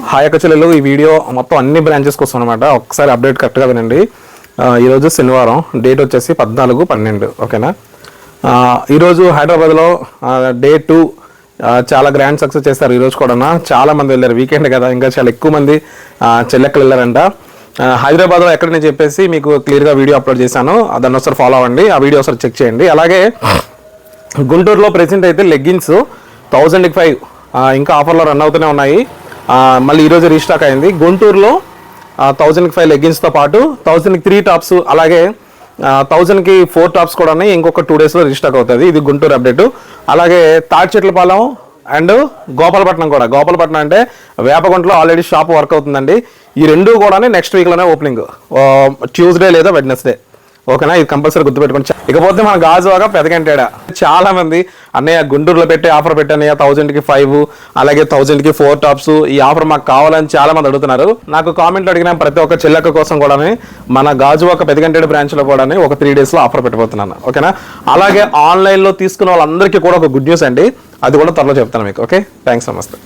Hi అక్క చెల్లెలు, ఈ వీడియో మొత్తం అన్ని బ్రాంచెస్కి వస్తుంది అనమాట. ఒకసారి అప్డేట్ కరెక్ట్గా వినండి. ఈరోజు శనివారం, డేట్ వచ్చేసి 14/12. ఓకేనా. ఈరోజు హైదరాబాద్లో డే 2 చాలా గ్రాండ్ సక్సెస్ చేస్తారు. ఈరోజు కూడా చాలా మంది వెళ్ళారు, వీకెండ్ కదా, ఇంకా చాలా ఎక్కువ మంది చెల్లెక్కలు వెళ్ళారంట. హైదరాబాద్లో ఎక్కడని చెప్పేసి మీకు క్లియర్గా వీడియో అప్లోడ్ చేశాను, దాన్ని ఒకసారి ఫాలో అవ్వండి, ఆ వీడియో ఒకసారి చెక్ చేయండి. అలాగే గుంటూరులో ప్రెసెంట్ అయితే లెగ్గిన్స్ 1000-5 ఇంకా ఆఫర్లో రన్ అవుతూనే ఉన్నాయి. మళ్ళీ ఈరోజు రీస్టాక్ అయింది. గుంటూరులో 1000-5 లెగ్గిన్స్తో పాటు 1000-3 టాప్స్, అలాగే 1000-4 టాప్స్ కూడా ఉన్నాయి. ఇంకొక 2 డేస్లో రీస్టాక్ అవుతుంది. ఇది గుంటూరు అప్డేటు. అలాగే తాడిచెట్లపాలెం అండ్ గోపాలపట్నం కూడా. గోపాలపట్నం అంటే వేపగుంటలో ఆల్రెడీ షాప్ వర్క్ అవుతుందండి. ఈ రెండు కూడా నెక్స్ట్ వీక్లోనే ఓపెనింగ్, ట్యూస్డే లేదా వెడ్నెస్డే. ఓకేనా, ఇది కంపల్సరీ గుర్తుపెట్టుకోండి. ఇకపోతే మన గాజువాక పెదకంటాడ. చాలా మంది అన్నయ్య గుంటూరులో పెట్టే ఆఫర్ పెట్టానయ్య 1000-5, అలాగే 1000-4 టాప్స్, ఈ ఆఫర్ మాకు కావాలని చాలా మంది అడుగుతున్నారు. నాకు కామెంట్లు అడిగిన ప్రతి ఒక్క చెల్లెక్క కోసం కూడా మన గాజువాక పెదకంటాడు బ్రాంచ్లో కూడా ఒక 3 డేస్లో ఆఫర్ పెట్టబోతున్నాను. ఓకేనా. అలాగే ఆన్లైన్లో తీసుకున్న వాళ్ళందరికీ కూడా ఒక గుడ్ న్యూస్ అండి, అది కూడా త్వరలో చెప్తాను మీకు. ఓకే, థ్యాంక్స్, నమస్తే.